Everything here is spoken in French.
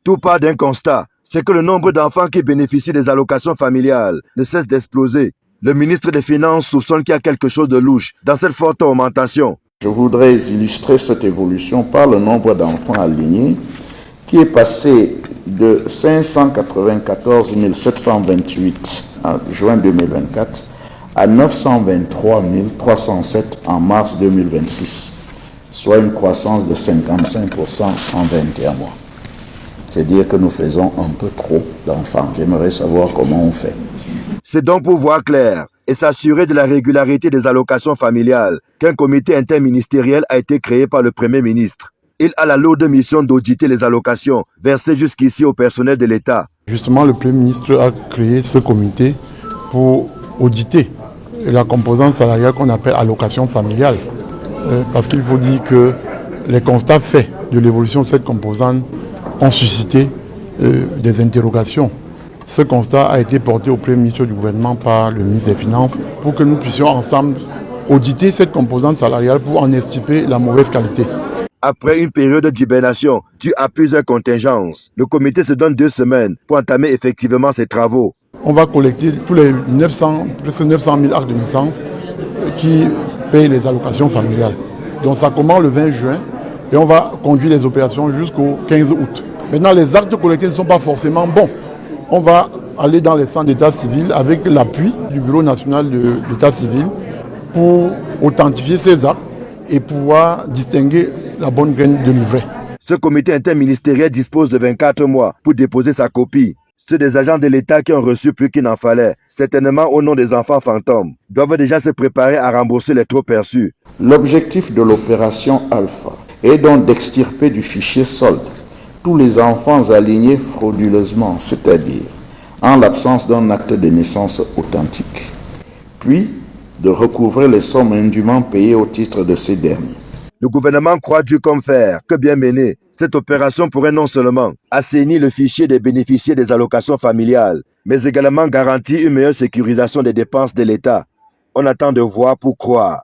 Tout part d'un constat, c'est que le nombre d'enfants qui bénéficient des allocations familiales ne cesse d'exploser. Le ministre des Finances soupçonne qu'il y a quelque chose de louche dans cette forte augmentation. Je voudrais illustrer cette évolution par le nombre d'enfants alignés qui est passé de 594 728 en juin 2024 à 923 307 en mars 2026, soit une croissance de 55% en 21 mois. C'est-à-dire que nous faisons un peu trop d'enfants. J'aimerais savoir comment on fait. C'est donc pour voir clair et s'assurer de la régularité des allocations familiales qu'un comité interministériel a été créé par le Premier ministre. Il a la lourde mission d'auditer les allocations versées jusqu'ici au personnel de l'État. Justement, le Premier ministre a créé ce comité pour auditer la composante salariale qu'on appelle allocation familiale. Parce qu'il faut dire que les constats faits de l'évolution de cette composante ont suscité des interrogations. Ce constat a été porté au Premier ministre du gouvernement par le ministre des Finances pour que nous puissions ensemble auditer cette composante salariale pour en estimer la mauvaise qualité. Après une période d'hibernation due à plusieurs contingences, le comité se donne 2 semaines pour entamer effectivement ses travaux. On va collecter tous les presque 900 000 actes de naissance qui payent les allocations familiales. Donc ça commence le 20 juin et on va conduire les opérations jusqu'au 15 août. Maintenant, les actes collectés ne sont pas forcément bons. On va aller dans les centres d'état civil avec l'appui du Bureau national de l'état civil pour authentifier ces actes et pouvoir distinguer la bonne graine de l'ivraie. Ce comité interministériel dispose de 24 mois pour déposer sa copie. Ceux des agents de l'État qui ont reçu plus qu'il n'en fallait, certainement au nom des enfants fantômes, doivent déjà se préparer à rembourser les trop perçus. L'objectif de l'opération Alpha est donc d'extirper du fichier solde tous les enfants alignés frauduleusement, c'est-à-dire en l'absence d'un acte de naissance authentique, puis de recouvrer les sommes indûment payées au titre de ces derniers. Le gouvernement croit dur comme fer que bien menée, cette opération pourrait non seulement assainir le fichier des bénéficiaires des allocations familiales, mais également garantir une meilleure sécurisation des dépenses de l'État. On attend de voir pour croire.